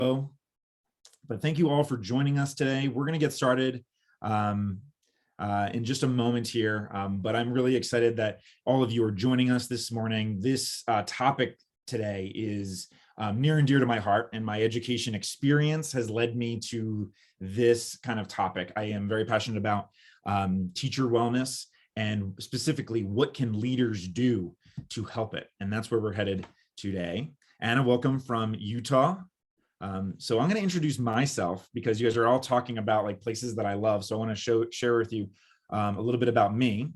But thank you all for joining us today. We're going to get started in just a moment here, but I'm really excited that all of you are joining us this morning. This topic today is near and dear to my heart, and my education experience has led me to this kind of topic. I am very passionate about teacher wellness, and specifically what can leaders do to help it, and that's where we're headed today. Anna, welcome from Utah. So I'm going to introduce myself because you guys are all talking about like places that I love. So I want to share with you a little bit about me.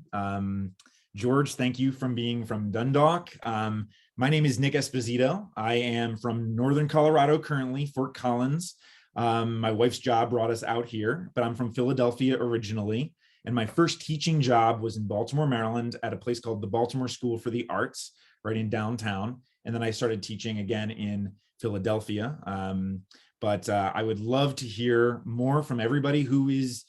George, thank you for being from Dundalk. My name is Nick Esposito. I am from Northern Colorado currently, Fort Collins. My wife's job brought us out here, but I'm from Philadelphia originally. And my first teaching job was in Baltimore, Maryland at a place called the Baltimore School for the Arts, right in downtown. And then I started teaching again in Philadelphia. But I would love to hear more from everybody who is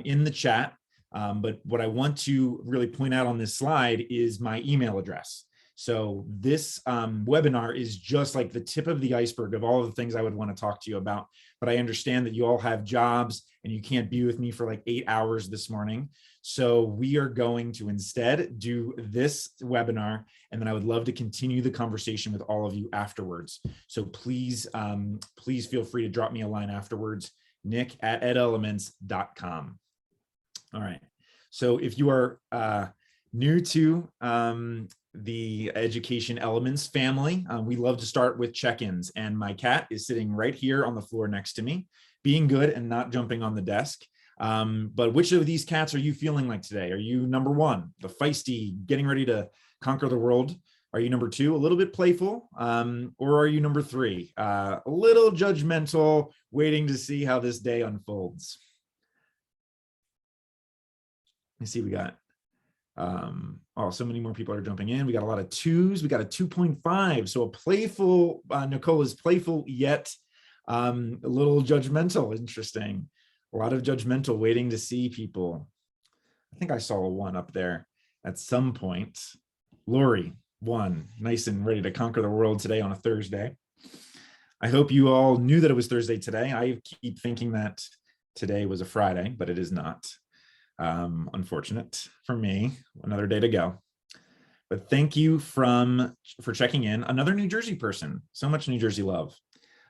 in the chat. But what I want to really point out on this slide is my email address. So this webinar is just like the tip of the iceberg of all of the things I would want to talk to you about. But I understand that you all have jobs and you can't be with me for like 8 hours this morning. So we are going to instead do this webinar, and then I would love to continue the conversation with all of you afterwards. So please, please feel free to drop me a line afterwards, nick@edelements.com. All right. So if you are new to the Education Elements family, we love to start with check-ins, and my cat is sitting right here on the floor next to me, being good and not jumping on the desk. But which of these cats are you feeling like today? Are you number one, the feisty, getting ready to conquer the world? Are you number two, a little bit playful? Or are you number three, a little judgmental, waiting to see how this day unfolds? Let me see, we got, oh, so many more people are jumping in. We got a lot of twos. We got a 2.5. So a playful, Nicole is playful yet a little judgmental. Interesting. A lot of judgmental, waiting to see people. I think I saw a 1 up there at some point. Lori, 1, nice and ready to conquer the world today on a Thursday. I hope you all knew that it was Thursday today. I keep thinking that today was a Friday, but it is not. Unfortunate for me, another day to go. But thank you for checking in. Another New Jersey person, so much New Jersey love.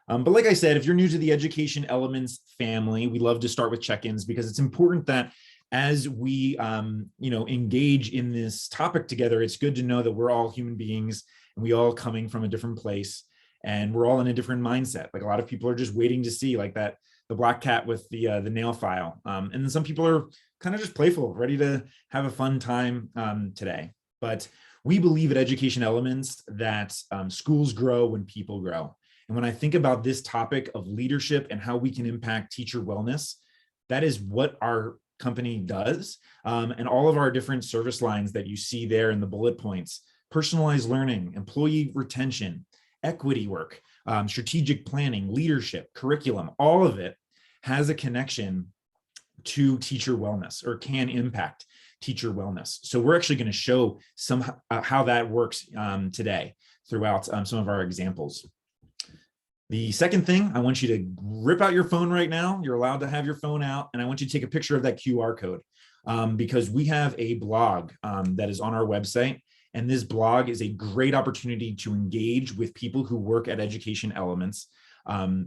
But like I said, if you're new to the Education Elements family, we love to start with check-ins because it's important that as we engage in this topic together, it's good to know that we're all human beings and we all coming from a different place, and we're all in a different mindset. Like a lot of people are just waiting to see, like that, the black cat with the nail file. And then some people are kind of just playful, ready to have a fun time today. But we believe at Education Elements that schools grow when people grow. And when I think about this topic of leadership and how we can impact teacher wellness, that is what our company does. And all of our different service lines that you see there in the bullet points: personalized learning, employee retention, equity work, strategic planning, leadership, curriculum, all of it has a connection to teacher wellness, or can impact teacher wellness. So we're actually going to show how that works today throughout some of our examples. The second thing, I want you to rip out your phone right now. You're allowed to have your phone out, and I want you to take a picture of that QR code because we have a blog that is on our website, and this blog is a great opportunity to engage with people who work at Education Elements.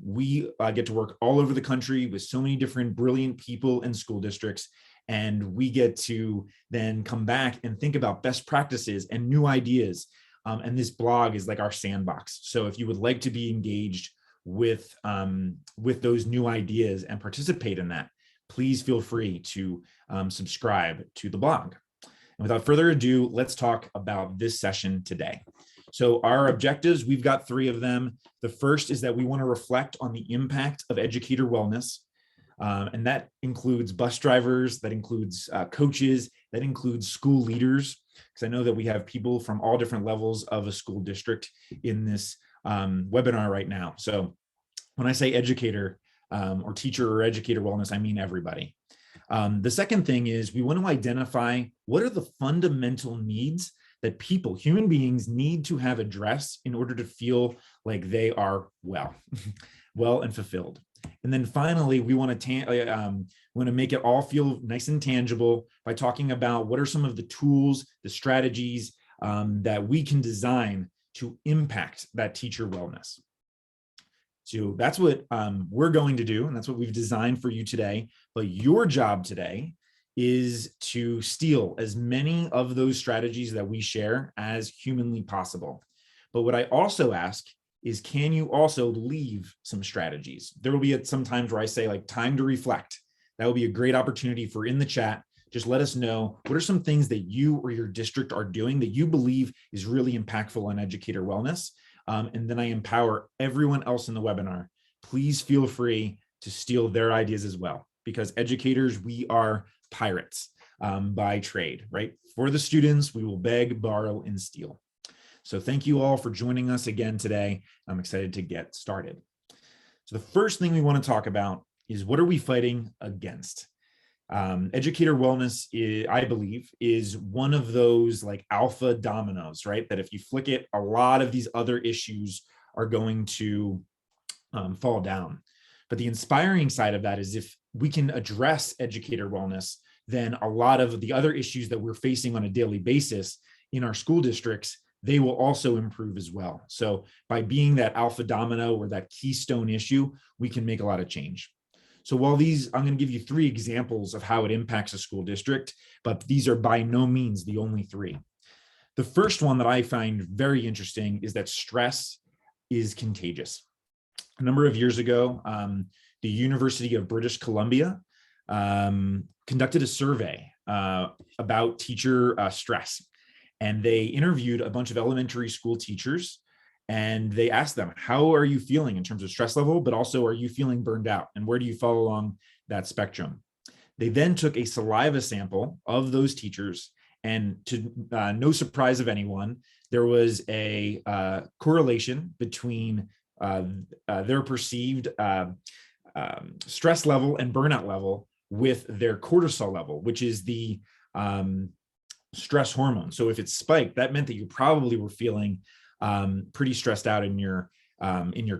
We get to work all over the country with so many different brilliant people in school districts, and we get to then come back and think about best practices and new ideas. And this blog is like our sandbox. So if you would like to be engaged with those new ideas and participate in that, please feel free to subscribe to the blog. And without further ado, let's talk about this session today. So our objectives, we've got 3 of them. The first is that we want to reflect on the impact of educator wellness. And that includes bus drivers, that includes coaches, that includes school leaders, because I know that we have people from all different levels of a school district in this webinar right now. So when I say educator or teacher or educator wellness, I mean everybody. The second thing is we want to identify what are the fundamental needs that people, human beings, need to have addressed in order to feel like they are well. well, and fulfilled. And then finally, we want to make it all feel nice and tangible by talking about what are some of the tools, the strategies that we can design to impact that teacher wellness. So that's what we're going to do, and that's what we've designed for you today. But your job today is to steal as many of those strategies that we share as humanly possible. But what I also ask is, can you also leave some strategies? There will be some times where I say like time to reflect. That will be a great opportunity for in the chat. Just let us know what are some things that you or your district are doing that you believe is really impactful on educator wellness. And then I empower everyone else in the webinar. Please feel free to steal their ideas as well, because educators, we are pirates by trade, right? For the students, we will beg, borrow, and steal. So thank you all for joining us again today. I'm excited to get started. So the first thing we want to talk about is, what are we fighting against? Educator wellness, I believe, is one of those like alpha dominoes, right? That if you flick it, a lot of these other issues are going to fall down. But the inspiring side of that is, if we can address educator wellness, then a lot of the other issues that we're facing on a daily basis in our school districts, they will also improve as well. So by being that alpha domino or that keystone issue, we can make a lot of change. So while I'm going to give you 3 examples of how it impacts a school district, but these are by no means the only 3. The first one that I find very interesting is that stress is contagious. A number of years ago, the University of British Columbia conducted a survey about teacher stress. And they interviewed a bunch of elementary school teachers, and they asked them, how are you feeling in terms of stress level, but also, are you feeling burned out? And where do you fall along that spectrum? They then took a saliva sample of those teachers, and to no surprise of anyone, there was a correlation between their perceived stress level and burnout level with their cortisol level, which is the stress hormone. So if it spiked, that meant that you probably were feeling pretty stressed out in your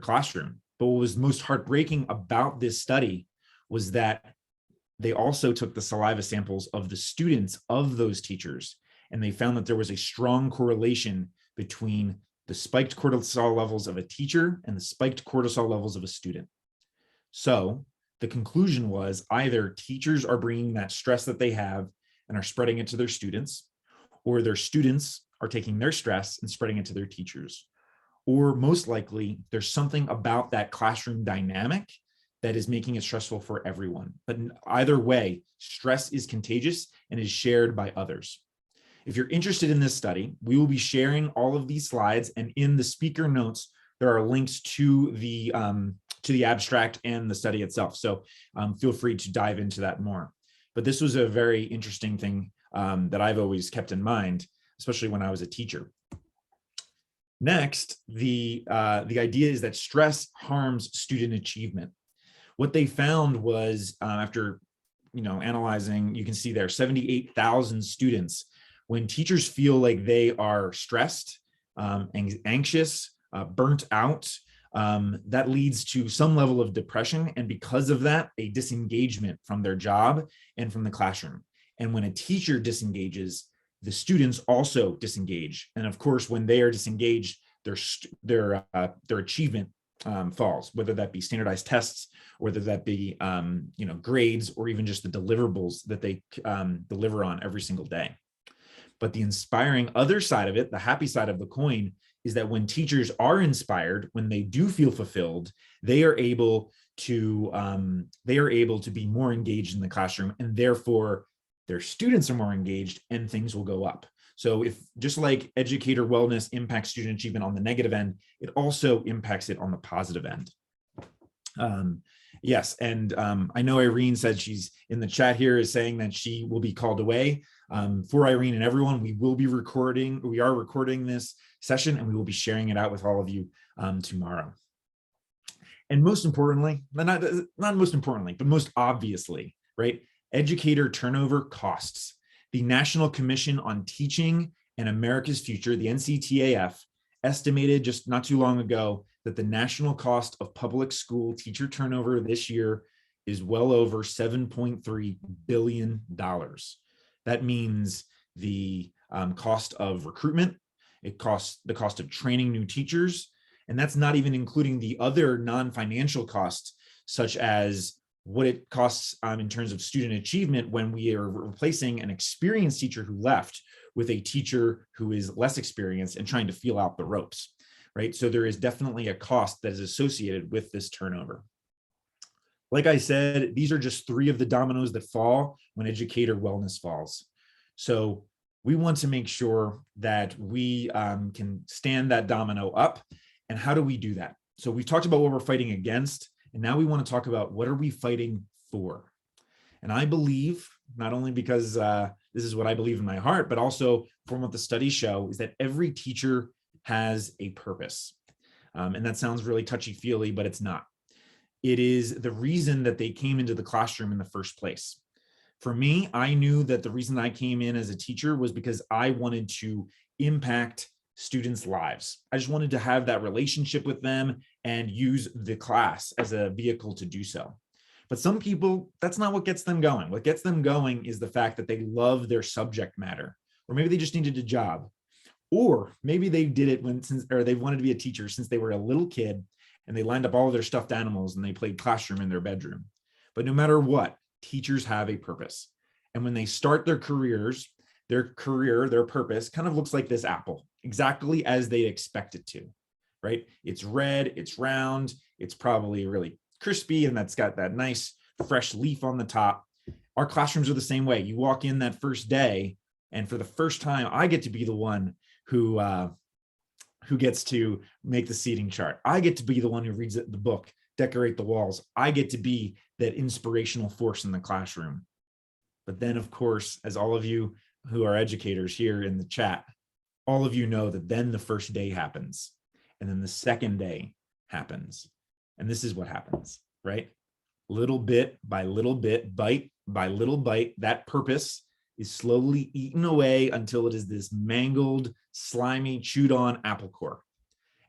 classroom. But what was most heartbreaking about this study was that they also took the saliva samples of the students of those teachers, and they found that there was a strong correlation between the spiked cortisol levels of a teacher and the spiked cortisol levels of a student. So the conclusion was, either teachers are bringing that stress that they have and are spreading it to their students, or their students are taking their stress and spreading it to their teachers. Or most likely, there's something about that classroom dynamic that is making it stressful for everyone. But either way, stress is contagious and is shared by others. If you're interested in this study, we will be sharing all of these slides, and in the speaker notes, there are links to the abstract and the study itself. So feel free to dive into that more. But this was a very interesting thing that I've always kept in mind, especially when I was a teacher. Next, the idea is that stress harms student achievement. What they found was, after analyzing, you can see there 78,000 students, when teachers feel like they are stressed, anxious, burnt out, that leads to some level of depression, and because of that, a disengagement from their job and from the classroom. And when a teacher disengages, the students also disengage, and of course, when they are disengaged, their achievement falls, whether that be standardized tests, or whether that be grades, or even just the deliverables that they deliver on every single day. But the inspiring other side of it, the happy side of the coin, is that when teachers are inspired, when they do feel fulfilled, they are able to be more engaged in the classroom, and therefore their students are more engaged, and things will go up. So if, just like educator wellness impacts student achievement on the negative end, it also impacts it on the positive end. Yes, and I know Irene said, she's in the chat here, is saying that she will be called away. For Irene and everyone, we are recording this session, and we will be sharing it out with all of you tomorrow. And most importantly, not most importantly, but most obviously, right? Educator turnover costs. The National Commission on Teaching and America's Future, the NCTAF, estimated just not too long ago that the national cost of public school teacher turnover this year is well over $7.3 billion. That means the cost of recruitment, it costs the cost of training new teachers, and that's not even including the other non-financial costs, such as what it costs in terms of student achievement when we are replacing an experienced teacher who left with a teacher who is less experienced and trying to feel out the ropes, right? So there is definitely a cost that is associated with this turnover. Like I said, these are just 3 of the dominoes that fall when educator wellness falls. So we want to make sure that we can stand that domino up. And how do we do that? So we've talked about what we're fighting against, and now we want to talk about what are we fighting for? And I believe, not only because this is what I believe in my heart, but also from what the studies show, is that every teacher has a purpose. And that sounds really touchy-feely, but it's not. It is the reason that they came into the classroom in the first place. For me, I knew that the reason I came in as a teacher was because I wanted to impact students' lives. I just wanted to have that relationship with them and use the class as a vehicle to do so. But some people, that's not what gets them going. What gets them going is the fact that they love their subject matter, or maybe they just needed a job, or maybe they did it or they wanted to be a teacher since they were a little kid and they lined up all of their stuffed animals and they played classroom in their bedroom. But no matter what, teachers have a purpose. And when they start their careers, their purpose kind of looks like this apple, exactly as they expect it to, right? It's red, it's round, it's probably really crispy, and that's got that nice fresh leaf on the top. Our classrooms are the same way. You walk in that first day, and for the first time, I get to be the one who gets to make the seating chart. I get to be the one who reads the book, decorate the walls. I get to be that inspirational force in the classroom. But then, of course, as all of you who are educators here in the chat, all of you know that then the first day happens, and then the second day happens. And this is what happens, right? Little bit by little bit, bite by little bite, that purpose is slowly eaten away until it is this mangled, slimy, chewed on apple core.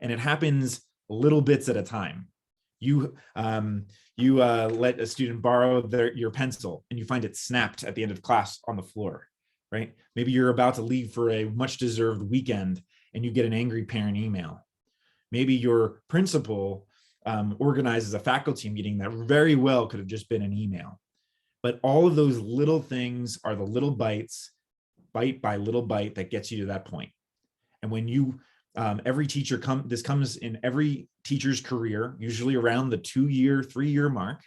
And it happens little bits at a time. You let a student borrow your pencil and you find it snapped at the end of class on the floor, right? Maybe you're about to leave for a much deserved weekend and you get an angry parent email. Maybe your principal organizes a faculty meeting that very well could have just been an email. But all of those little things are the little bites, bite by little bite, that gets you to that point. And when you, every teacher this comes in every teacher's career, usually around the 2-year, 3-year mark,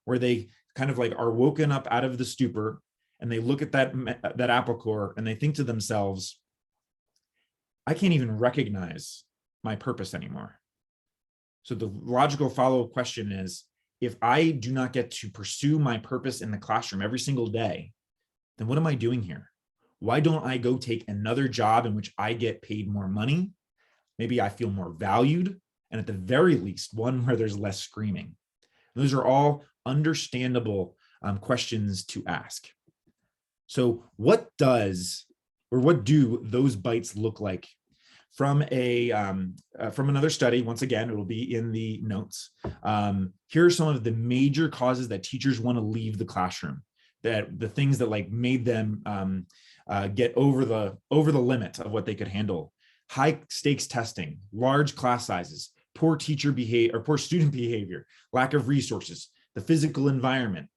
where they kind of like are woken up out of the stupor and they look at that apple core and they think to themselves, I can't even recognize my purpose anymore. So the logical follow-up question is, if I do not get to pursue my purpose in the classroom every single day, then what am I doing here? Why don't I go take another job in which I get paid more money? Maybe I feel more valued, and at the very least, one where there's less screaming. Those are all understandable questions to ask. So what do those bites look like? From another study, once again, it will be in the notes. Here are some of the major causes that teachers want to leave the classroom, that the things that like made them get over the limit of what they could handle. High stakes testing, large class sizes, poor teacher behavior or poor student behavior, lack of resources, the physical environment,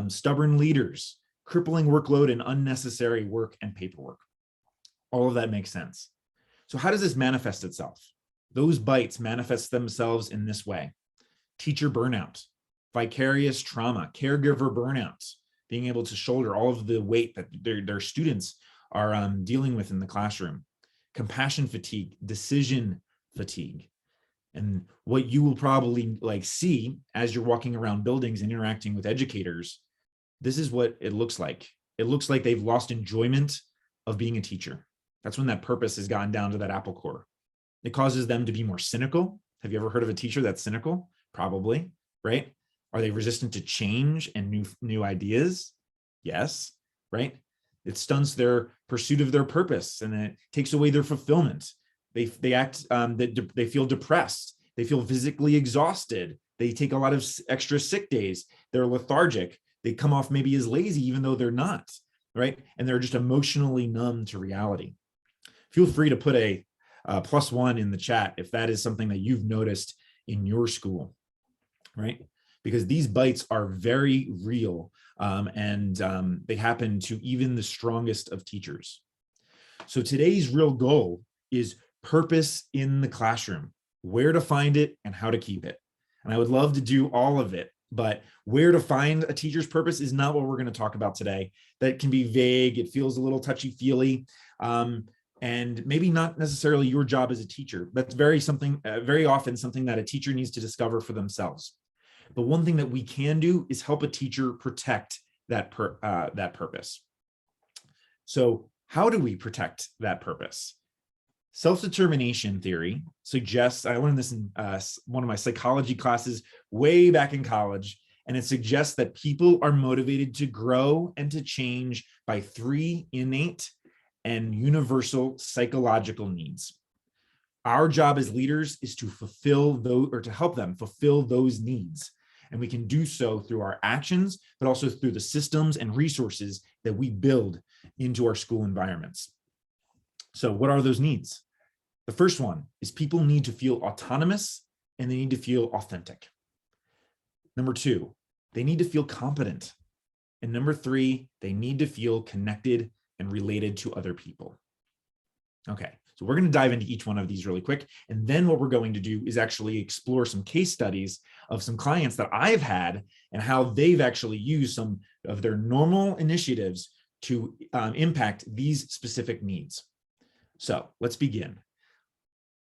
stubborn leaders, crippling workload, and unnecessary work and paperwork. All of that makes sense. So how does this manifest itself? Those bites manifest themselves in this way: teacher burnout, vicarious trauma, caregiver burnout, being able to shoulder all of the weight that their students are dealing with in the classroom, compassion fatigue, decision fatigue. And what you will probably see as you're walking around buildings and interacting with educators, this is what it looks like. It looks like they've lost enjoyment of being a teacher. That's when that purpose has gone down to that apple core. It causes them to be more cynical. Have you ever heard of a teacher that's cynical? Probably, right? Are they resistant to change and new ideas? Yes, right? It stunts their pursuit of their purpose and it takes away their fulfillment. They feel depressed They feel physically exhausted. They take a lot of extra sick days. They're lethargic. They come off maybe as lazy, even though they're not, right? And they're just emotionally numb to reality. Feel free to put a +1 in the chat if that is something that you've noticed in your school, right? Because these bites are very real, and they happen to even the strongest of teachers. So today's real goal is purpose in the classroom, where to find it and how to keep it. And I would love to do all of it, but where to find a teacher's purpose is not what we're going to talk about today. That can be vague. It feels a little touchy-feely, and maybe not necessarily your job as a teacher. That's very often something that a teacher needs to discover for themselves. But one thing that we can do is help a teacher protect that purpose. So how do we protect that purpose? Self-determination theory suggests, I learned this in one of my psychology classes way back in college, and it suggests that people are motivated to grow and to change by 3 innate and universal psychological needs. Our job as leaders is to fulfill those, or to help them fulfill those needs. And we can do so through our actions, but also through the systems and resources that we build into our school environments. So what are those needs? The first one is people need to feel autonomous and they need to feel authentic. Number 2, they need to feel competent. And number 3, they need to feel connected and related to other people. Okay, so we're going to dive into each one of these really quick. And then what we're going to do is actually explore some case studies of some clients that I've had and how they've actually used some of their normal initiatives to impact these specific needs. So let's begin.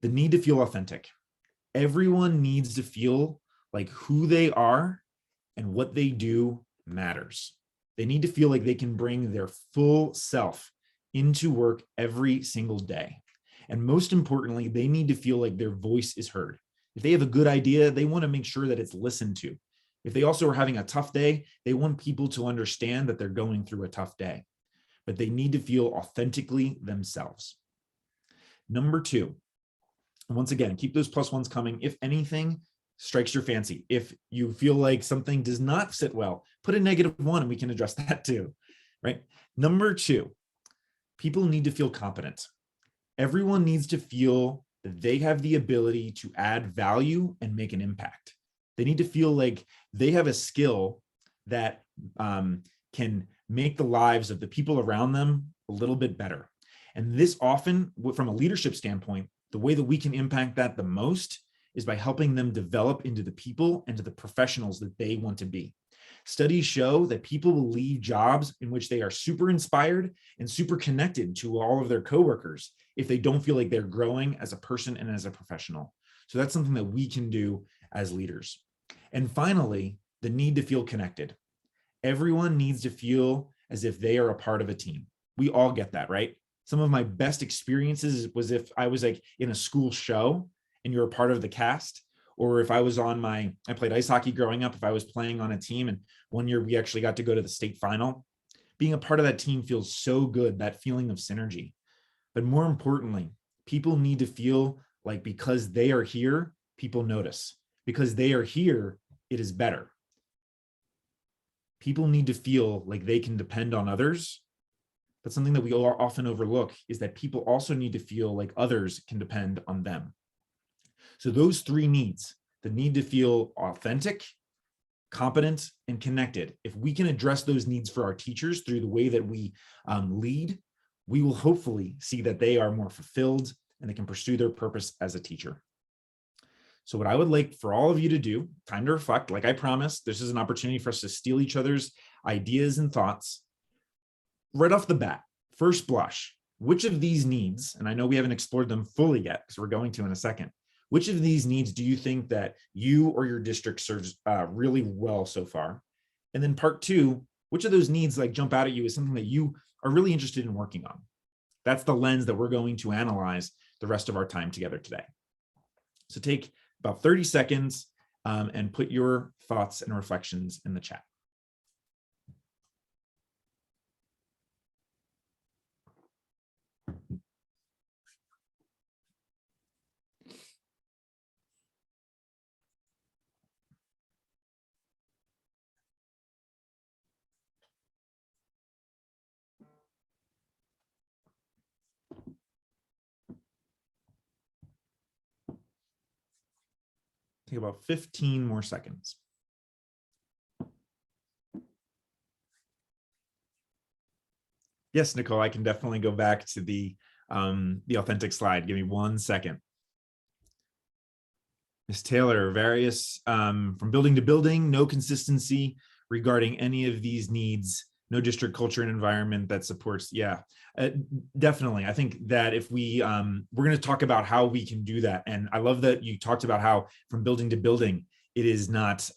The need to feel authentic. Everyone needs to feel like who they are and what they do matters. They need to feel like they can bring their full self into work every single day. And most importantly, they need to feel like their voice is heard. If they have a good idea, they want to make sure that it's listened to. If they also are having a tough day, they want people to understand that they're going through a tough day, but they need to feel authentically themselves. Number 2, once again, keep those +1s coming. If anything strikes your fancy, if you feel like something does not sit well, put a -1 and we can address that too, right? Number 2, people need to feel competent. Everyone needs to feel that they have the ability to add value and make an impact. They need to feel like they have a skill that can make the lives of the people around them a little bit better. And this often, from a leadership standpoint, the way that we can impact that the most is by helping them develop into the people and to the professionals that they want to be. Studies show that people will leave jobs in which they are super inspired and super connected to all of their coworkers if they don't feel like they're growing as a person and as a professional. So that's something that we can do as leaders. And finally, the need to feel connected. Everyone needs to feel as if they are a part of a team. We all get that, right? Some of my best experiences was if I was like in a school show and you're a part of the cast, or if I was I played ice hockey growing up, if I was playing on a team and one year we actually got to go to the state final, being a part of that team feels so good, that feeling of synergy. But more importantly, people need to feel like because they are here, people notice. Because they are here, it is better. People need to feel like they can depend on others. But something that we often overlook is that people also need to feel like others can depend on them. So those 3 needs, the need to feel authentic, competent, and connected, if we can address those needs for our teachers through the way that we lead, we will hopefully see that they are more fulfilled and they can pursue their purpose as a teacher. So what I would like for all of you to do, time to reflect, like I promised, this is an opportunity for us to steal each other's ideas and thoughts. Right off the bat, first blush, which of these needs, and I know we haven't explored them fully yet because we're going to in a second, which of these needs do you think that you or your district serves really well so far? And then part 2, which of those needs like jump out at you as something that you are really interested in working on? That's the lens that we're going to analyze the rest of our time together today. So take about 30 seconds and put your thoughts and reflections in the chat. Take about 15 more seconds. Yes, Nicole, I can definitely go back to the authentic slide. Give me 1 second. Ms. Taylor, various from building to building, no consistency regarding any of these needs, no district culture and environment that supports. Yeah, definitely. I think that if we're going to talk about how we can do that. And I love that you talked about how from building to building, it is not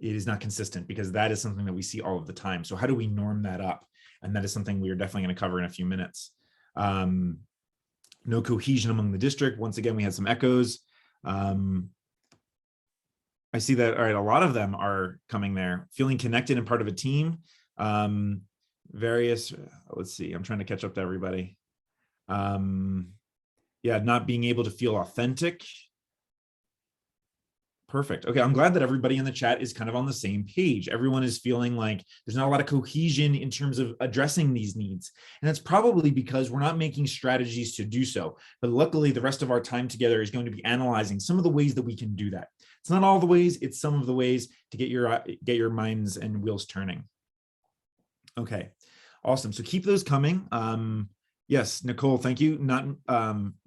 consistent, because that is something that we see all of the time. So how do we norm that up? And that is something we are definitely going to cover in a few minutes. No cohesion among the district. Once again, we had some echoes. I see that, all right, a lot of them are coming there. Feeling connected and part of a team. Various, let's see, I'm trying to catch up to everybody. Yeah, not being able to feel authentic. Perfect. Okay, I'm glad that everybody in the chat is kind of on the same page. Everyone is feeling like there's not a lot of cohesion in terms of addressing these needs. And that's probably because we're not making strategies to do so. But luckily, the rest of our time together is going to be analyzing some of the ways that we can do that. It's not all the ways, it's some of the ways to get your minds and wheels turning. Okay, awesome. So keep those coming. Yes, Nicole, thank you. Not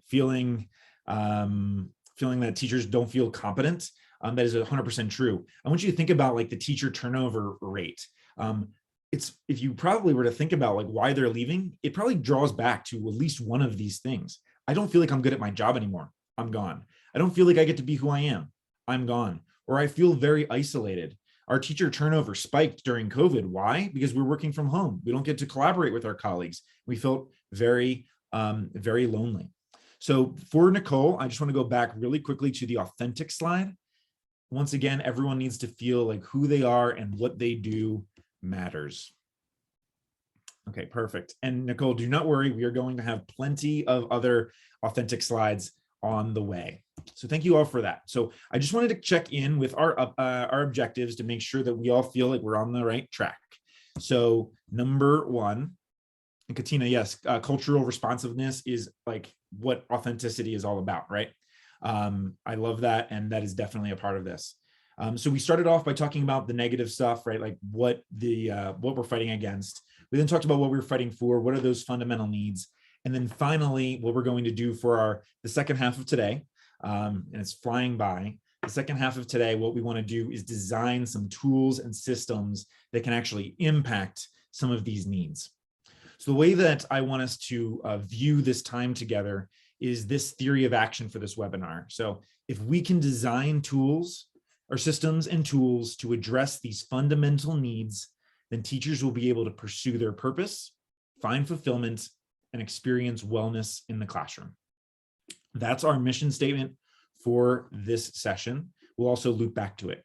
feeling that teachers don't feel competent. That is 100% true. I want you to think about like the teacher turnover rate. If you probably were to think about like why they're leaving, it probably draws back to at least one of these things. I don't feel like I'm good at my job anymore. I'm gone. I don't feel like I get to be who I am. I'm gone. Or I feel very isolated. Our teacher turnover spiked during COVID. Why? Because we're working from home. We don't get to collaborate with our colleagues. We felt very, very lonely. So for Nicole, I just want to go back really quickly to the authentic slide. Once again, everyone needs to feel like who they are and what they do matters. Okay, perfect. And Nicole, do not worry. We are going to have plenty of other authentic slides on the way. So thank you all for that. So I just wanted to check in with our objectives to make sure that we all feel like we're on the right track. So number one, and Katina, yes, cultural responsiveness is like what authenticity is all about, right? I love that, and that is definitely a part of this. So we started off by talking about the negative stuff, right? Like what we're fighting against. We then talked about what we're fighting for. What are those fundamental needs? And then finally, what we're going to do for the second half of today, and it's flying by. The second half of today, what we want to do is design some tools and systems that can actually impact some of these needs. So the way that I want us to view this time together is this theory of action for this webinar. So if we can design tools or systems and tools to address these fundamental needs, then teachers will be able to pursue their purpose, find fulfillment, and experience wellness in the classroom. That's our mission statement for this session. We'll also loop back to it.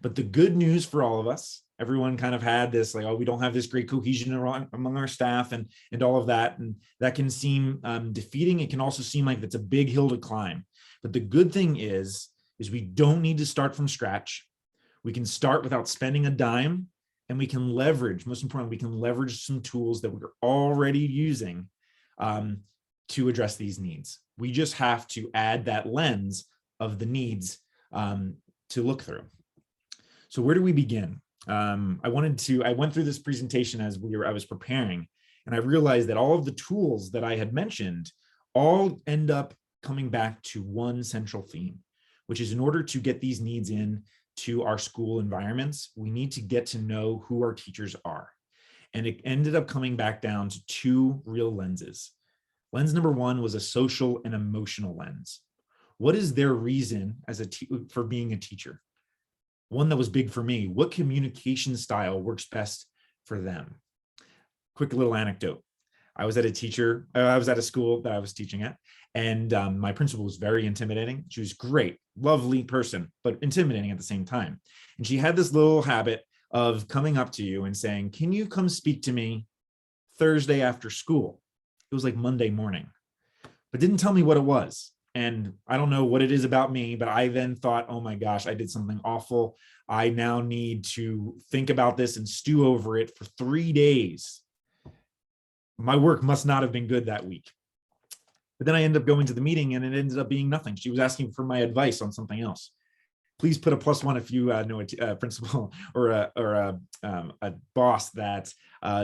But the good news for all of us, everyone kind of had this like, oh, we don't have this great cohesion among our staff and all of that. And that can seem defeating. It can also seem like it's a big hill to climb. But the good thing is we don't need to start from scratch. We can start without spending a dime, and we can leverage, most importantly, we can leverage some tools that we're already using to address these needs. We just have to add that lens of the needs to look through. So where do we begin? I went through this presentation as I was preparing, and I realized that all of the tools that I had mentioned all end up coming back to one central theme, which is in order to get these needs in to our school environments, we need to get to know who our teachers are. And it ended up coming back down to two real lenses. Lens number one was a social and emotional lens. What is their reason for being a teacher? One that was big for me, what communication style works best for them? Quick little anecdote. I was at a school that I was teaching at, and my principal was very intimidating. She was great, lovely person, but intimidating at the same time. And she had this little habit of coming up to you and saying, can you come speak to me Thursday after school? It was like Monday morning, but didn't tell me what it was. And I don't know what it is about me, but I then thought, oh my gosh, I did something awful. I now need to think about this and stew over it for 3 days. My work must not have been good that week. But then I ended up going to the meeting and it ended up being nothing. She was asking for my advice on something else. Please put a +1 if you know a principal or a boss that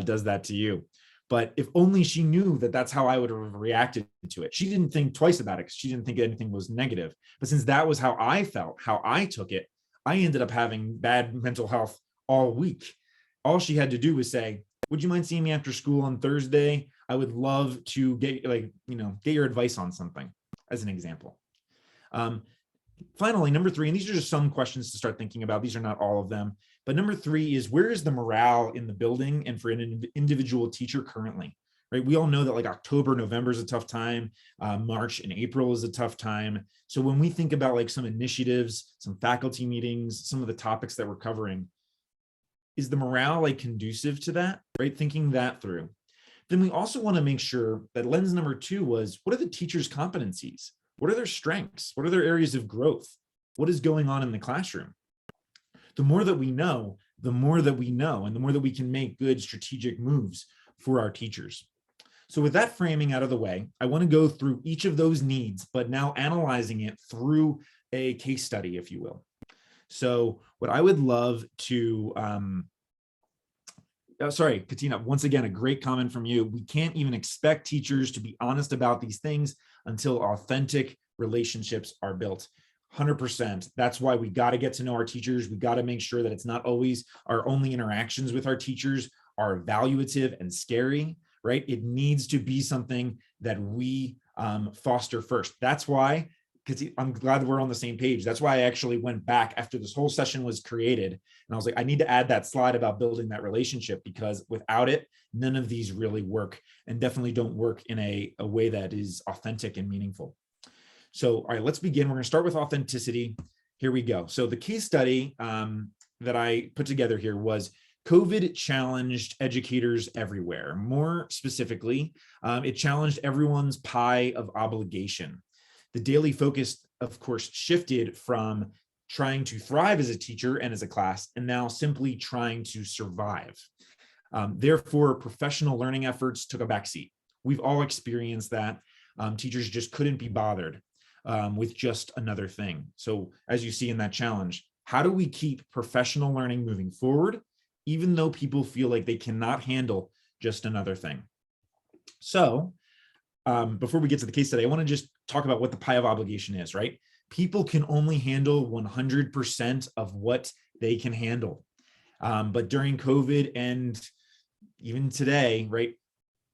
does that to you. But if only she knew that that's how I would have reacted to it. She didn't think twice about it because she didn't think anything was negative. But since that was how I felt, how I took it, I ended up having bad mental health all week. All she had to do was say, would you mind seeing me after school on Thursday? I would love to get get your advice on something, as an example. Finally, number 3, and these are just some questions to start thinking about. These are not all of them. But number 3 is, where is the morale in the building and for an individual teacher currently, right? We all know that like October, November is a tough time. March and April is a tough time. So when we think about like some initiatives, some faculty meetings, some of the topics that we're covering, is the morale like conducive to that, right? Thinking that through. Then we also want to make sure that lens number 2 was, what are the teachers' competencies? What are their strengths? What are their areas of growth? What is going on in the classroom? The more that we know, the more that we know, and the more that we can make good strategic moves for our teachers. So with that framing out of the way, I want to go through each of those needs, but now analyzing it through a case study, if you will. So what I would love to, sorry, Katina, once again, a great comment from you. We can't even expect teachers to be honest about these things until authentic relationships are built. 100%. That's why we got to get to know our teachers. We got to make sure that it's not always our only interactions with our teachers are evaluative and scary, right? It needs to be something that we foster first. That's why, because I'm glad we're on the same page. That's why I actually went back after this whole session was created. And I was like, I need to add that slide about building that relationship, because without it, none of these really work, and definitely don't work in a way that is authentic and meaningful. So, all right, let's begin. We're going to start with authenticity. Here we go. So the case study that I put together here was COVID challenged educators everywhere. More specifically, it challenged everyone's pie of obligation. The daily focus, of course, shifted from trying to thrive as a teacher and as a class, and now simply trying to survive. Therefore, professional learning efforts took a backseat. We've all experienced that. Teachers just couldn't be bothered with just another thing. So as you see in that challenge, how do we keep professional learning moving forward, even though people feel like they cannot handle just another thing? So before we get to the case study, I want to just talk about what the pie of obligation is, right? People can only handle 100% of what they can handle. But during COVID and even today, right,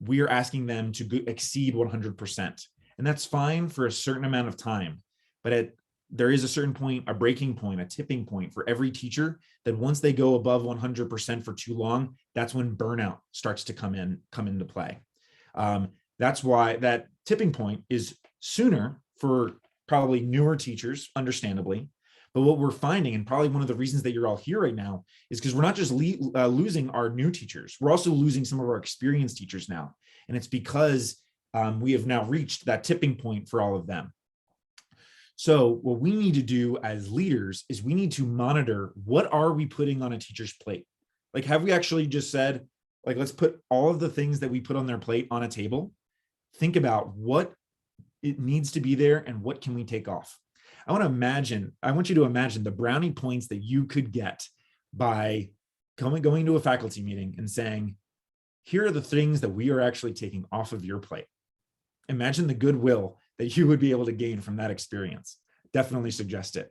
we are asking them to exceed 100%. And that's fine for a certain amount of time. But there is a certain point, a breaking point, a tipping point for every teacher, that once they go above 100% for too long, that's when burnout starts to come into play. That's why that tipping point is sooner for probably newer teachers, understandably. But what we're finding, and probably one of the reasons that you're all here right now, is because we're not just losing our new teachers, we're also losing some of our experienced teachers now. And it's because we have now reached that tipping point for all of them. So what we need to do as leaders is we need to monitor, what are we putting on a teacher's plate? Like, have we actually just said, like, let's put all of the things that we put on their plate on a table? Think about what it needs to be there and what can we take off. I want you to imagine the brownie points that you could get by going to a faculty meeting and saying, here are the things that we are actually taking off of your plate. Imagine the goodwill that you would be able to gain from that experience. Definitely suggest it.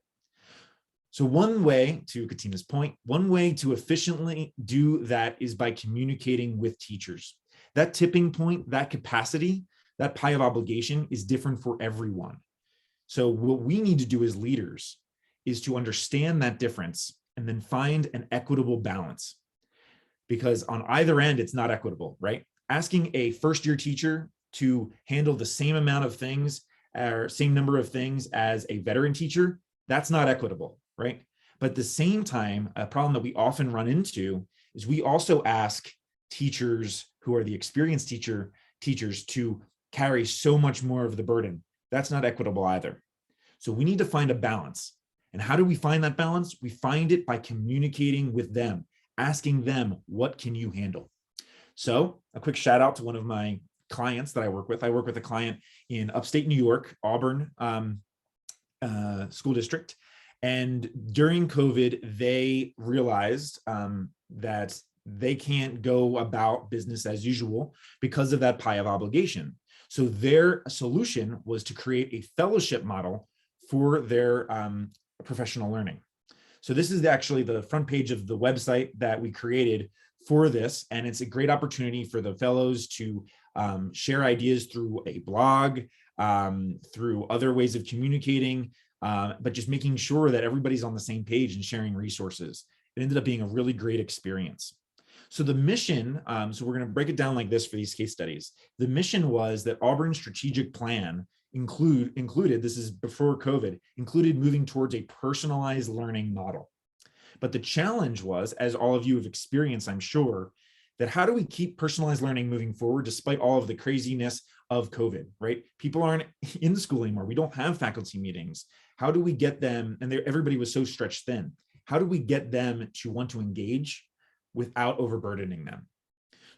So one way, to Katina's point, one way to efficiently do that is by communicating with teachers. That tipping point, that capacity, that pie of obligation is different for everyone. So what we need to do as leaders is to understand that difference and then find an equitable balance. Because on either end, it's not equitable, right? Asking a first-year teacher to handle the same amount of things or same number of things as a veteran teacher, that's not equitable, right? But at the same time, a problem that we often run into is we also ask teachers who are the experienced teachers to carry so much more of the burden. That's not equitable either. So we need to find a balance. And how do we find that balance? We find it by communicating with them, asking them, what can you handle? So a quick shout out to one of my clients that I work with. I work with a client in upstate New York, Auburn school district. And during COVID, they realized that they can't go about business as usual because of that pie of obligation. So their solution was to create a fellowship model for their professional learning. So this is actually the front page of the website that we created for this. And it's a great opportunity for the fellows to share ideas through a blog, through other ways of communicating, but just making sure that everybody's on the same page and sharing resources. It ended up being a really great experience. So the mission, so we're going to break it down like this for these case studies. The mission was that Auburn's strategic plan included, this is before COVID, included moving towards a personalized learning model. But the challenge was, as all of you have experienced, I'm sure, that how do we keep personalized learning moving forward despite all of the craziness of COVID, right? People aren't in school anymore. We don't have faculty meetings. How do we get them, and everybody was so stretched thin, how do we get them to want to engage without overburdening them?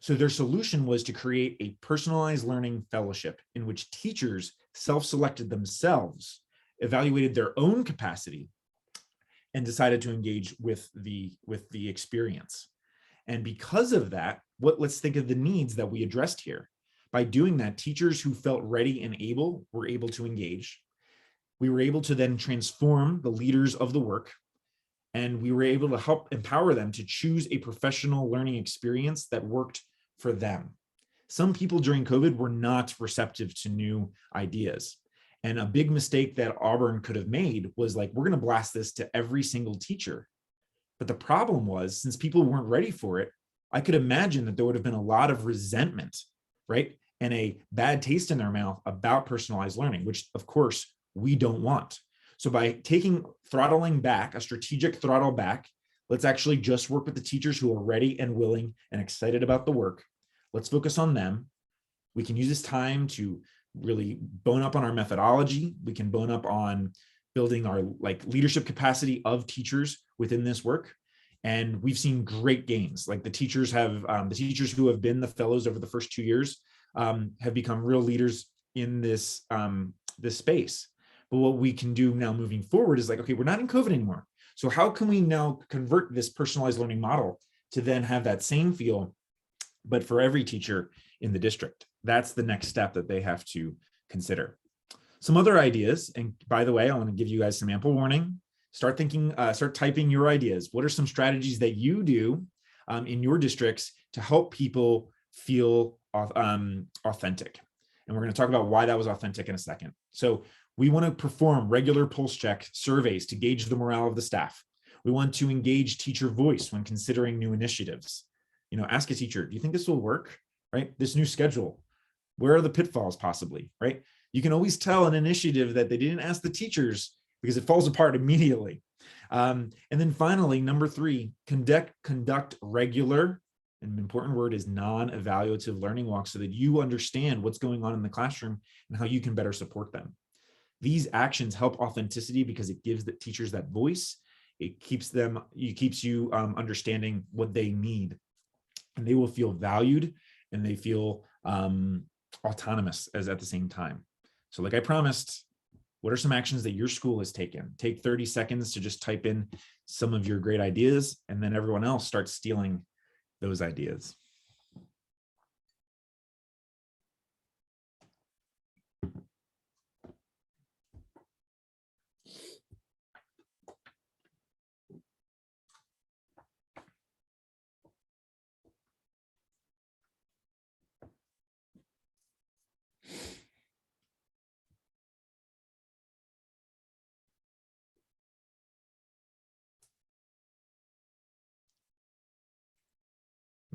So their solution was to create a personalized learning fellowship in which teachers self-selected themselves, evaluated their own capacity, and decided to engage with the experience. And because of that, let's think of the needs that we addressed here. By doing that, teachers who felt ready and able were able to engage. We were able to then transform the leaders of the work, and we were able to help empower them to choose a professional learning experience that worked for them. Some people during COVID were not receptive to new ideas. And a big mistake that Auburn could have made was like, we're going to blast this to every single teacher. But the problem was, since people weren't ready for it, I could imagine that there would have been a lot of resentment, right? And a bad taste in their mouth about personalized learning, which of course we don't want. So by throttling back, a strategic throttle back, let's actually just work with the teachers who are ready and willing and excited about the work. Let's focus on them. We can use this time to really bone up on our methodology. We can bone up on building our leadership capacity of teachers within this work. And we've seen great gains. Like the teachers who have been the fellows over the first 2 years have become real leaders in this space. But what we can do now moving forward is like, okay, we're not in COVID anymore. So how can we now convert this personalized learning model to then have that same feel, but for every teacher in the district? That's the next step that they have to consider. Some other ideas, and by the way, I want to give you guys some ample warning. Start typing your ideas. What are some strategies that you do in your districts to help people feel authentic? And we're going to talk about why that was authentic in a second. So we want to perform regular pulse check surveys to gauge the morale of the staff. We want to engage teacher voice when considering new initiatives. Ask a teacher, do you think this will work? Right? This new schedule, where are the pitfalls possibly, right? You can always tell an initiative that they didn't ask the teachers because it falls apart immediately. And then finally, number 3, conduct regular, and an important word is non-evaluative learning walks so that you understand what's going on in the classroom and how you can better support them. These actions help authenticity because it gives the teachers that voice. It keeps you understanding what they need, and they will feel valued and they feel autonomous at the same time. So like I promised, what are some actions that your school has taken? Take 30 seconds to just type in some of your great ideas, and then everyone else starts stealing those ideas.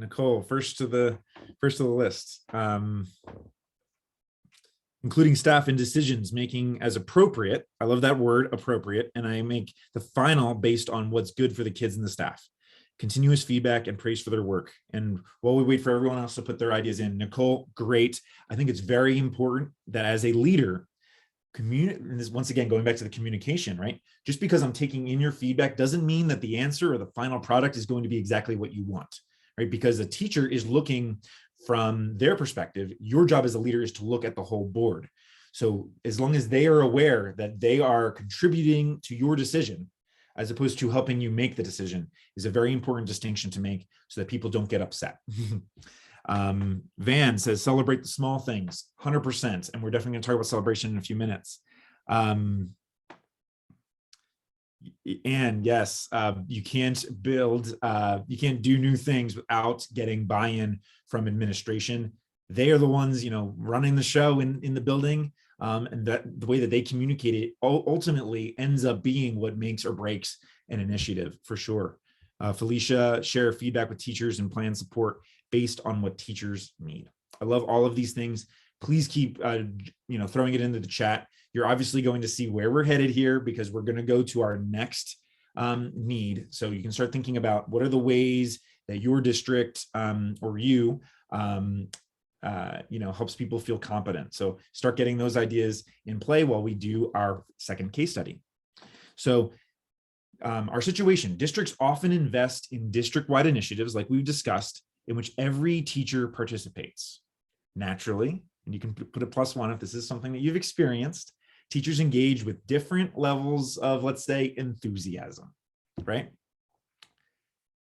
Nicole, first to the list. Including staff in decisions making as appropriate. I love that word, appropriate. And I make the final based on what's good for the kids and the staff. Continuous feedback and praise for their work. And while we wait for everyone else to put their ideas in, Nicole, great. I think it's very important that as a leader, and this, once again, going back to the communication, right? Just because I'm taking in your feedback doesn't mean that the answer or the final product is going to be exactly what you want, right? Because a teacher is looking from their perspective, your job as a leader is to look at the whole board. So as long as they are aware that they are contributing to your decision, as opposed to helping you make the decision, is a very important distinction to make so that people don't get upset. Van says, celebrate the small things, 100%. And we're definitely going to talk about celebration in a few minutes. And yes, you can't you can't do new things without getting buy-in from administration. They are the ones, running the show in the building. And that the way that they communicate it ultimately ends up being what makes or breaks an initiative, for sure. Felicia, share feedback with teachers and plan support based on what teachers need. I love all of these things. Please keep throwing it into the chat. You're obviously going to see where we're headed here, because we're going to go to our next need. So you can start thinking about what are the ways that your district or you helps people feel competent. So start getting those ideas in play while we do our second case study. So our situation: districts often invest in district-wide initiatives, like we've discussed, in which every teacher participates. Naturally, and you can put a +1 if this is something that you've experienced, teachers engage with different levels of, let's say, enthusiasm, right?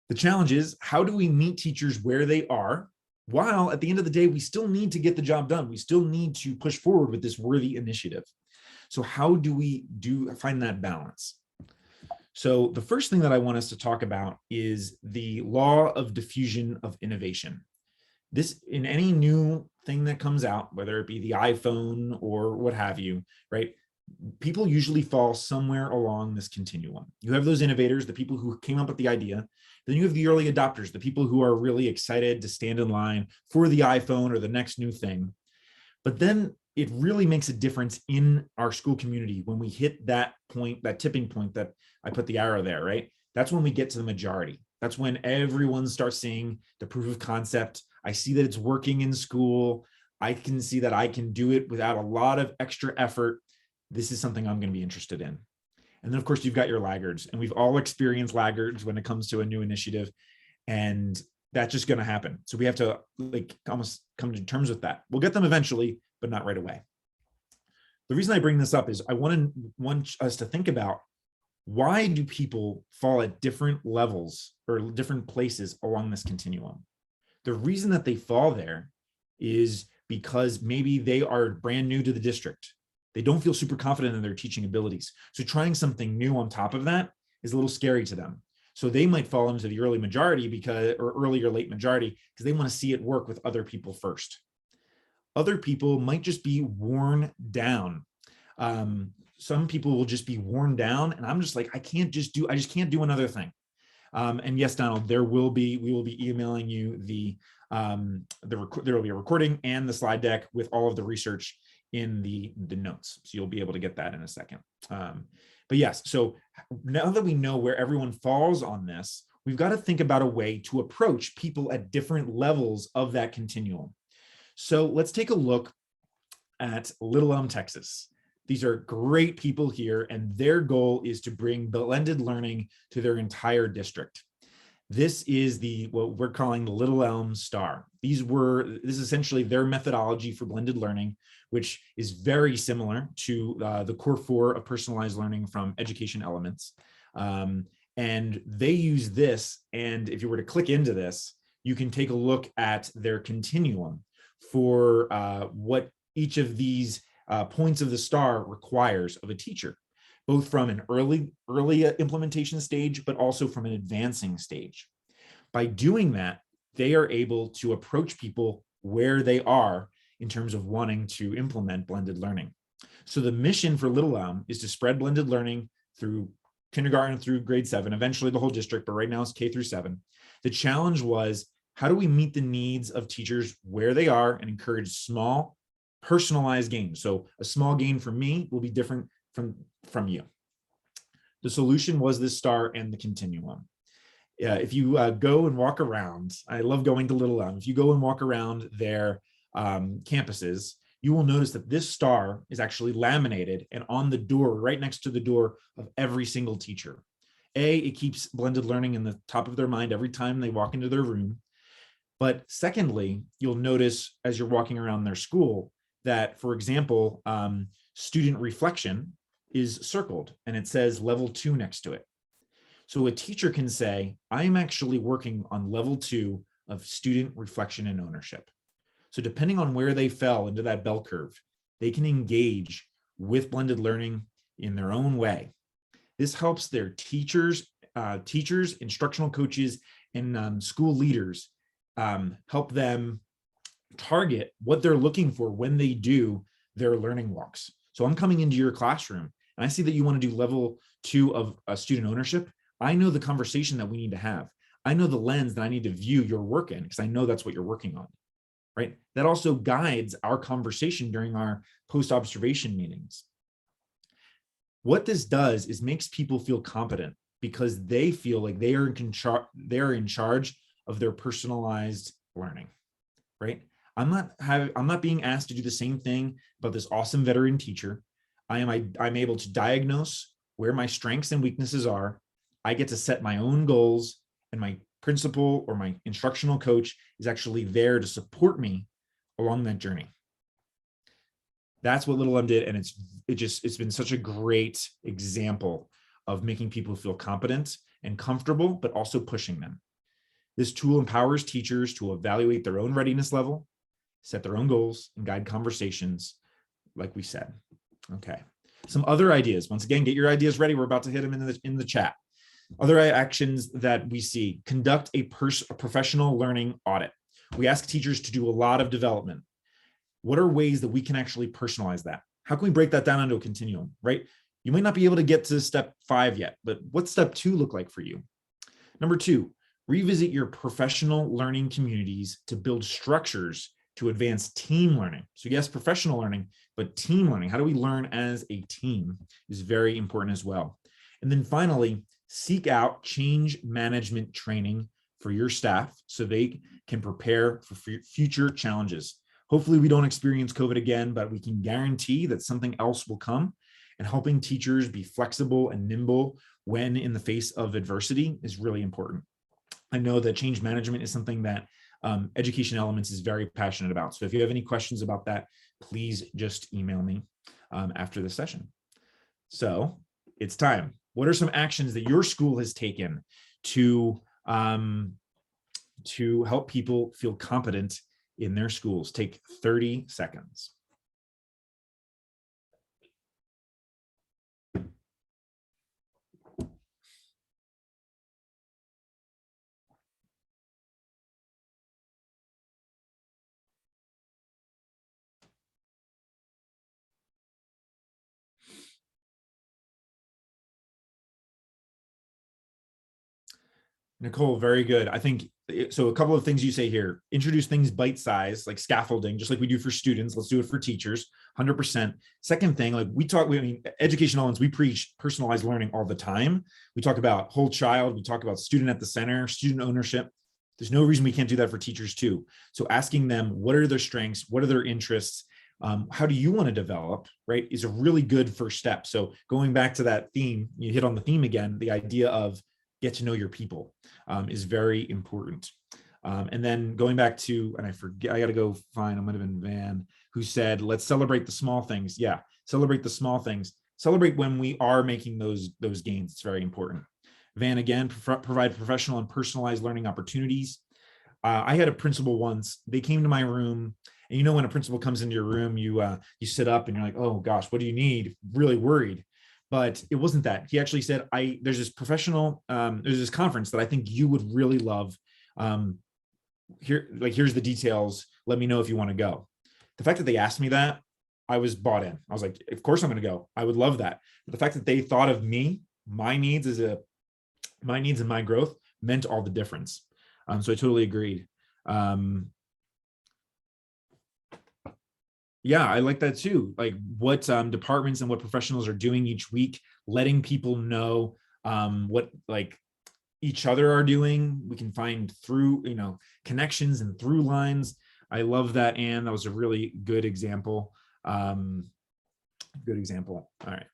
The challenge is, how do we meet teachers where they are, while at the end of the day, we still need to get the job done. We still need to push forward with this worthy initiative. So how do we find that balance? So the first thing that I want us to talk about is the law of diffusion of innovation. This, in any new thing that comes out, whether it be the iPhone or what have you, right? People usually fall somewhere along this continuum. You have those innovators, the people who came up with the idea. Then you have the early adopters, the people who are really excited to stand in line for the iPhone or the next new thing. But then it really makes a difference in our school community when we hit that point, that tipping point that I put the arrow there, right? That's when we get to the majority. That's when everyone starts seeing the proof of concept. I see that it's working in school. I can see that I can do it without a lot of extra effort. This is something I'm going to be interested in. And then, of course, you've got your laggards, and we've all experienced laggards when it comes to a new initiative, and that's just going to happen. So we have to almost come to terms with that. We'll get them eventually, but not right away. The reason I bring this up is I want us to think about, why do people fall at different levels or different places along this continuum? The reason that they fall there is because maybe they are brand new to the district. They don't feel super confident in their teaching abilities. So trying something new on top of that is a little scary to them. So they might fall into the early majority or early or late majority because they want to see it work with other people first. Other people might just be worn down. Some people will just be worn down, and I'm just like, I just can't do another thing. And yes, Donald, we will be emailing you there will be a recording and the slide deck with all of the research in the notes. So you'll be able to get that in a second. But yes, so now that we know where everyone falls on this, we've got to think about a way to approach people at different levels of that continuum. So let's take a look at Little Elm, Texas. These are great people here, and their goal is to bring blended learning to their entire district. This is what we're calling the Little Elm Star. This is essentially their methodology for blended learning, which is very similar to the core 4 of personalized learning from Education Elements. And they use this, and if you were to click into this, you can take a look at their continuum for what each of these points of the star requires of a teacher, both from an early implementation stage, but also from an advancing stage. By doing that, they are able to approach people where they are in terms of wanting to implement blended learning. So the mission for Little Elm is to spread blended learning through kindergarten through grade 7, eventually the whole district, but right now it's K through 7. The challenge was, how do we meet the needs of teachers where they are and encourage small, personalized gains? So a small gain for me will be different from you. The solution was this star and the continuum. If you go and walk around, I love going to Little Elm. If you go and walk around their campuses, you will notice that this star is actually laminated and on the door, right next to the door of every single teacher. It keeps blended learning in the top of their mind every time they walk into their room. But secondly, you'll notice as you're walking around their school that, for example, student reflection is circled and it says level 2 next to it. So a teacher can say, I'm actually working on level 2 of student reflection and ownership. So depending on where they fell into that bell curve, they can engage with blended learning in their own way. This helps their teachers, instructional coaches, and school leaders help them target what they're looking for when they do their learning walks. So I'm coming into your classroom and I see that you want to do level 2 of student ownership. I know the conversation that we need to have. I know the lens that I need to view your work in because I know that's what you're working on, right? That also guides our conversation during our post-observation meetings. What this does is makes people feel competent because they feel like they are in charge of their personalized learning, right? I'm not being asked to do the same thing about this awesome veteran teacher. I'm able to diagnose where my strengths and weaknesses are. I get to set my own goals, and my principal or my instructional coach is actually there to support me along that journey. That's what Little M did, and it's been such a great example of making people feel competent and comfortable, but also pushing them. This tool empowers teachers to evaluate their own readiness level, set their own goals, and guide conversations, like we said. Okay. Some other ideas. Once again, get your ideas ready. We're about to hit them in the chat. Other actions that we see: conduct a professional learning audit. We ask teachers to do a lot of development. What are ways that we can actually personalize that? How can we break that down into a continuum, right? You might not be able to get to step 5 yet, but what's step 2 look like for you? Number 2, revisit your professional learning communities to build structures to advance team learning. So yes, professional learning, but team learning. How do we learn as a team is very important as well. And then finally, seek out change management training for your staff so they can prepare for future challenges. Hopefully we don't experience COVID again, but we can guarantee that something else will come, and helping teachers be flexible and nimble when in the face of adversity is really important. I know that change management is something that Education Elements is very passionate about. So if you have any questions about that, please just email me after the session. So it's time. What are some actions that your school has taken to help people feel competent in their schools? Take 30 seconds. Nicole, very good. I think so. A couple of things you say here: introduce things bite-sized, like scaffolding, just like we do for students. Let's do it for teachers, 100%. Second thing, like Education Elements, we preach personalized learning all the time. We talk about whole child. We talk about student at the center, student ownership. There's no reason we can't do that for teachers too. So asking them, what are their strengths? What are their interests? How do you want to develop, right, is a really good first step. So going back to that theme, you hit on the theme again, the idea of get to know your people is very important. And then going back to, and I forget, I got to go find, I might have been Van, who said, let's celebrate the small things. Yeah, celebrate the small things. Celebrate when we are making those gains. It's very important. Van, again, provide professional and personalized learning opportunities. I had a principal once, they came to my room, and you know, when a principal comes into your room, you sit up and you're like, oh gosh, what do you need? Really worried. But it wasn't that. He actually said, there's this there's this conference that I think you would really love. Here's the details. Let me know if you want to go. The fact that they asked me that, I was bought in. I was like, of course I'm going to go. I would love that. But the fact that they thought of me, my needs and my growth meant all the difference. So I totally agreed. Yeah, I like that too. Like what departments and what professionals are doing each week, letting people know what like each other are doing. We can find through, connections and through lines. I love that, Anne. That was a really good example. Good example. All right.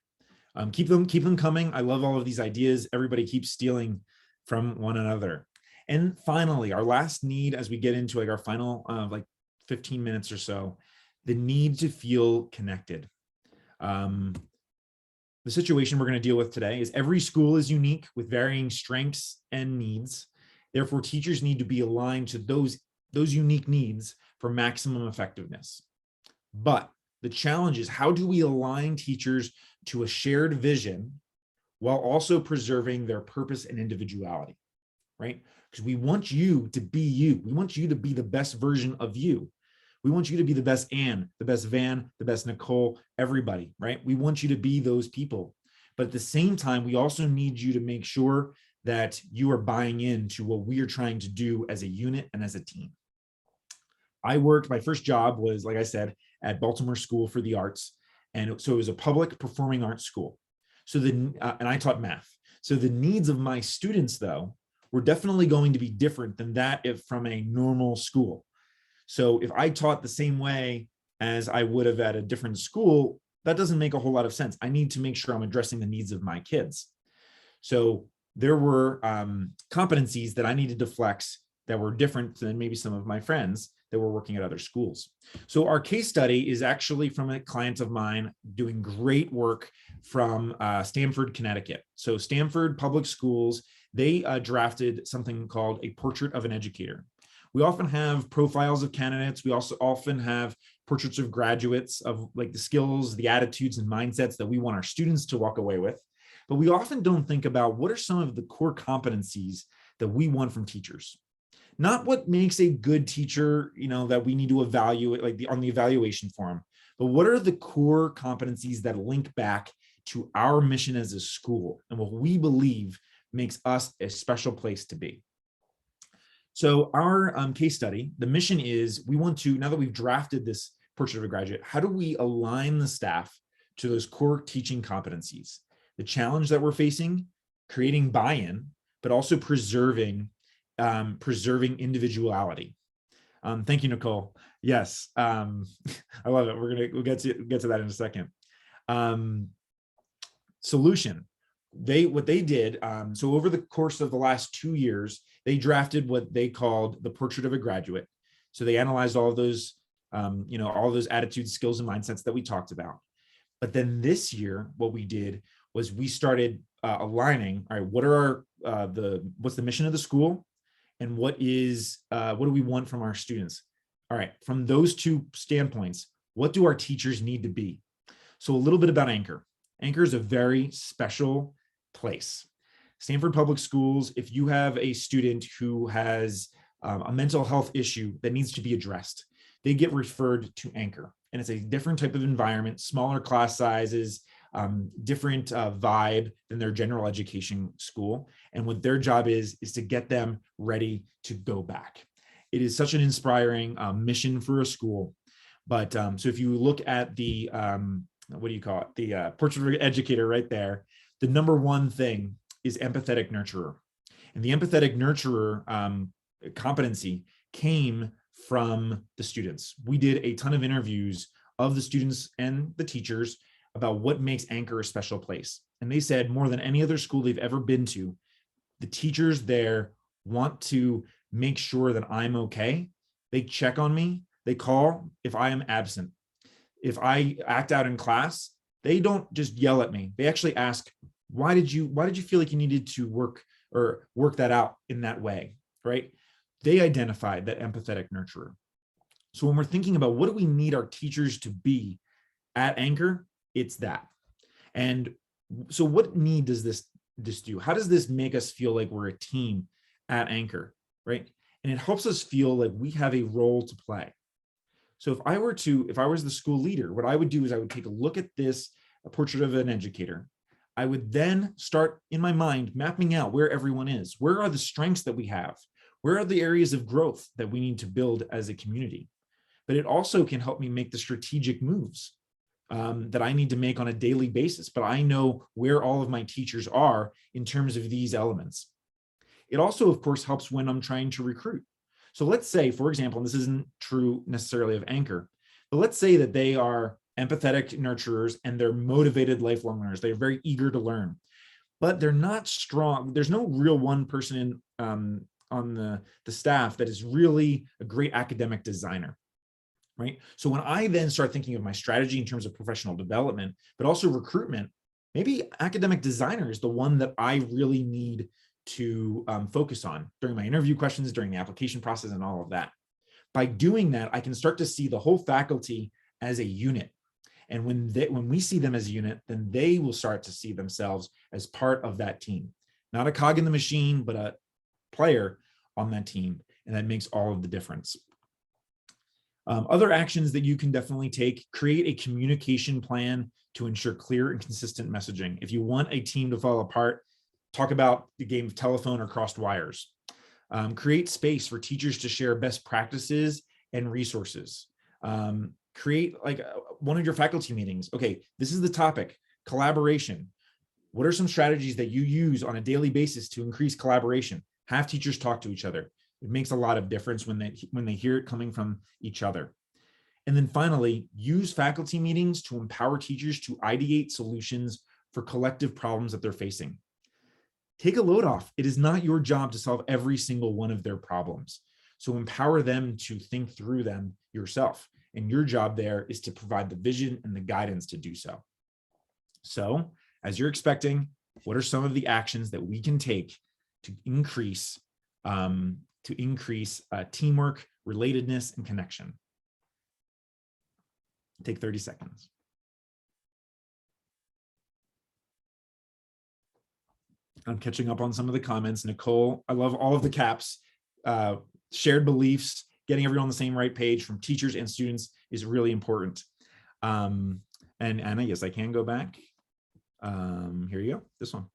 Keep them coming. I love all of these ideas. Everybody keeps stealing from one another. And finally, our last need, as we get into like our final like 15 minutes or so, the need to feel connected. The situation we're going to deal with today is every school is unique with varying strengths and needs. Therefore, teachers need to be aligned to those unique needs for maximum effectiveness. But the challenge is, how do we align teachers to a shared vision while also preserving their purpose and individuality, right? Because we want you to be you. We want you to be the best version of you. We want you to be the best Anne, the best Van, the best Nicole, everybody, right? We want you to be those people. But at the same time, we also need you to make sure that you are buying into what we are trying to do as a unit and as a team. My first job was, like I said, at Baltimore School for the Arts. And so it was a public performing arts school. So and I taught math. So the needs of my students, though, were definitely going to be different than that if from a normal school. So if I taught the same way as I would have at a different school, that doesn't make a whole lot of sense. I need to make sure I'm addressing the needs of my kids. So there were competencies that I needed to flex that were different than maybe some of my friends that were working at other schools. So our case study is actually from a client of mine doing great work from Stamford, Connecticut. So Stamford Public Schools, they drafted something called a portrait of an educator. We often have profiles of candidates. We also often have portraits of graduates of like the skills, the attitudes and mindsets that we want our students to walk away with. But we often don't think about what are some of the core competencies that we want from teachers. Not what makes a good teacher, that we need to evaluate on the evaluation form, but what are the core competencies that link back to our mission as a school and what we believe makes us a special place to be. So our case study, the mission is we want to, now that we've drafted this portrait of a graduate, how do we align the staff to those core teaching competencies? The challenge that we're facing, creating buy-in, but also preserving individuality. Thank you, Nicole. Yes, I love it. We'll get to that in a second. Solution. What they did, so over the course of the last 2 years, they drafted what they called the portrait of a graduate. So they analyzed all of those, all those attitudes, skills, and mindsets that we talked about. But then this year, what we did was we started aligning. All right, what are what's the mission of the school, and what do we want from our students? All right, from those two standpoints, what do our teachers need to be? So a little bit about Anchor. Anchor is a very special place. Stamford Public Schools, if you have a student who has a mental health issue that needs to be addressed, they get referred to Anchor. And it's a different type of environment, smaller class sizes, different vibe than their general education school. And what their job is to get them ready to go back. It is such an inspiring mission for a school. But so if you look at the, what do you call it? The portrait of an educator right there, the number one thing is empathetic nurturer. And the empathetic nurturer competency came from the students. We did a ton of interviews of the students and the teachers about what makes Anchor a special place. And they said more than any other school they've ever been to, the teachers there want to make sure that I'm okay. They check on me. They call if I am absent. If I act out in class, they don't just yell at me. They actually ask, why did you feel like you needed to work that out in that way, right? They identified that empathetic nurturer. So when we're thinking about what do we need our teachers to be at Anchor, it's that. And so what need does this do? How does this make us feel like we're a team at Anchor, right? And it helps us feel like we have a role to play. So if I was the school leader, what I would do is I would take a look at this, a portrait of an educator. I would then start in my mind mapping out where everyone is. Where are the strengths that we have? Where are the areas of growth that we need to build as a community? But it also can help me make the strategic moves that I need to make on a daily basis. But I know where all of my teachers are in terms of these elements. It also, of course, helps when I'm trying to recruit. So let's say, for example, and this isn't true necessarily of Anchor, but let's say that they are empathetic nurturers and they're motivated lifelong learners. They're very eager to learn, but they're not strong. There's no real one person the staff that is really a great academic designer, right? So when I then start thinking of my strategy in terms of professional development, but also recruitment, maybe academic designer is the one that I really need to focus on during my interview questions, during the application process, and all of that. By doing that, I can start to see the whole faculty as a unit. And when we see them as a unit, then they will start to see themselves as part of that team, not a cog in the machine, but a player on that team. And that makes all of the difference. Other actions that you can definitely take: create a communication plan to ensure clear and consistent messaging. If you want a team to fall apart, talk about the game of telephone or crossed wires. Create space for teachers to share best practices and resources. Create like one of your faculty meetings. Okay, this is the topic, collaboration. What are some strategies that you use on a daily basis to increase collaboration? Have teachers talk to each other. It makes a lot of difference when they hear it coming from each other. And then finally, use faculty meetings to empower teachers to ideate solutions for collective problems that they're facing. Take a load off. It is not your job to solve every single one of their problems. So empower them to think through them yourself. And your job there is to provide the vision and the guidance to do so. So as you're expecting, what are some of the actions that we can take to increase teamwork, relatedness, and connection? Take 30 seconds. I'm catching up on some of the comments. Nicole, I love all of the caps. Shared beliefs, getting everyone on the same right page from teachers and students is really important. And Anna, yes, I can go back. Here you go, this one.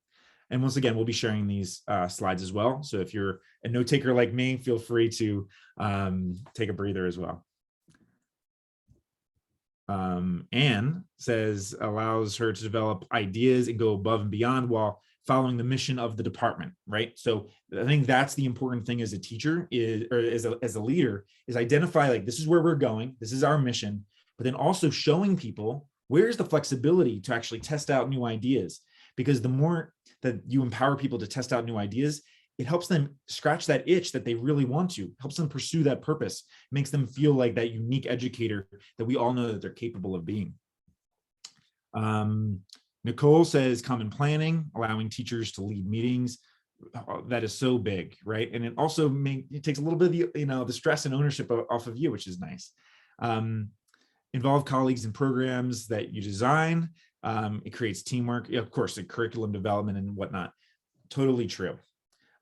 And once again, we'll be sharing these slides as well. So if you're a note taker like me, feel free to take a breather as well. Anne says allows her to develop ideas and go above and beyond while following the mission of the department, right? So I think that's the important thing as a teacher or as a leader, is identify like, this is where we're going, this is our mission, but then also showing people where's the flexibility to actually test out new ideas. Because the more that you empower people to test out new ideas, it helps them scratch that itch that they really want to, helps them pursue that purpose, makes them feel like that unique educator that we all know that they're capable of being. Nicole says common planning, allowing teachers to lead meetings. That is so big, right? And it also it takes a little bit of the stress and ownership off of you, which is nice. Involve colleagues in programs that you design. It creates teamwork, of course, the curriculum development and whatnot. Totally true.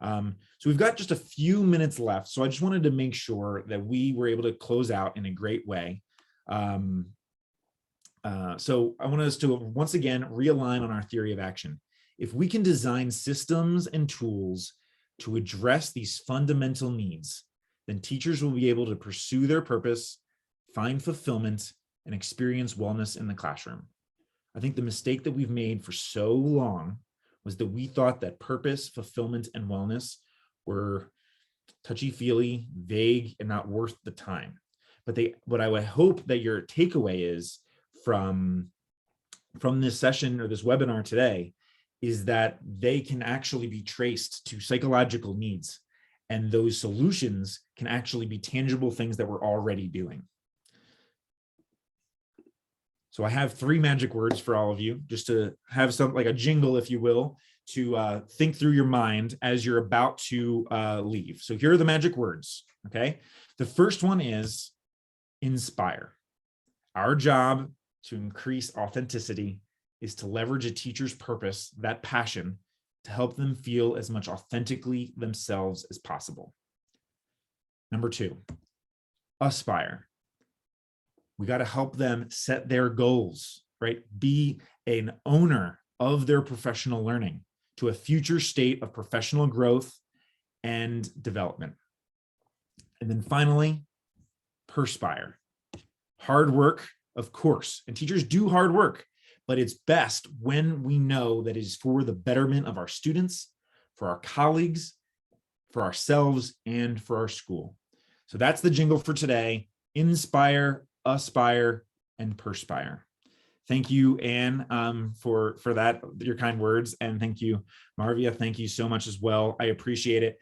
So we've got just a few minutes left. So I just wanted to make sure that we were able to close out in a great way. So I want us to once again realign on our theory of action. If we can design systems and tools to address these fundamental needs, then teachers will be able to pursue their purpose, find fulfillment, and experience wellness in the classroom. I think the mistake that we've made for so long was that we thought that purpose, fulfillment, and wellness were touchy-feely, vague, and not worth the time. But what I would hope that your takeaway is from this session or this webinar today is that they can actually be traced to psychological needs, and those solutions can actually be tangible things that we're already doing. So I have 3 magic words for all of you, just to have some, like a jingle, if you will, to think through your mind as you're about to leave. So here are the magic words, okay? The first one is inspire. Our job to increase authenticity is to leverage a teacher's purpose, that passion, to help them feel as much authentically themselves as possible. Number 2, aspire. We got to help them set their goals, right? Be an owner of their professional learning to a future state of professional growth and development. And then finally, perspire. Hard work, of course, and teachers do hard work, but it's best when we know that it is for the betterment of our students, for our colleagues, for ourselves, and for our school. So that's the jingle for today. Inspire, aspire, and perspire. Thank you, Anne, for that, your kind words, and thank you, Marvia. Thank you so much as well. I appreciate it.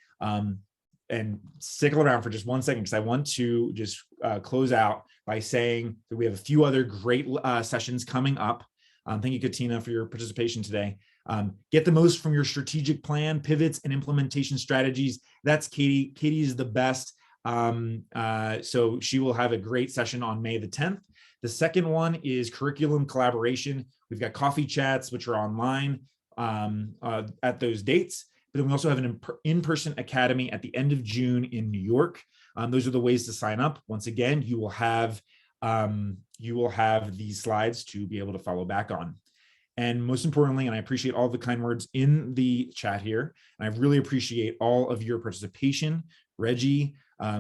and stick around for just 1 second, because I want to just close out by saying that we have a few other great sessions coming up. Thank you, Katina, for your participation today. Get the most from your strategic plan, pivots, and implementation strategies. That's Katie. Katie is the best. So she will have a great session on May the 10th. The second one is curriculum collaboration. We've got coffee chats, which are online at those dates. But then we also have an in-person academy at the end of June in New York. Those are the ways to sign up. Once again, you will have these slides to be able to follow back on. And most importantly, and I appreciate all the kind words in the chat here, and I really appreciate all of your participation, Reggie,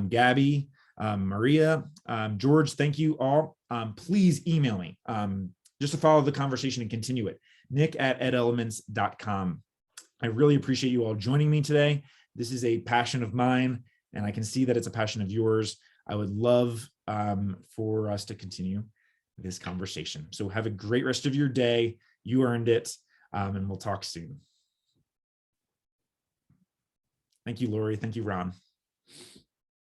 Gabby, Maria, George, thank you all. Please email me just to follow the conversation and continue it. nick@edelements.com. I really appreciate you all joining me today. This is a passion of mine, and I can see that it's a passion of yours. I would love for us to continue this conversation. So have a great rest of your day. You earned it, and we'll talk soon. Thank you, Lori. Thank you, Ron.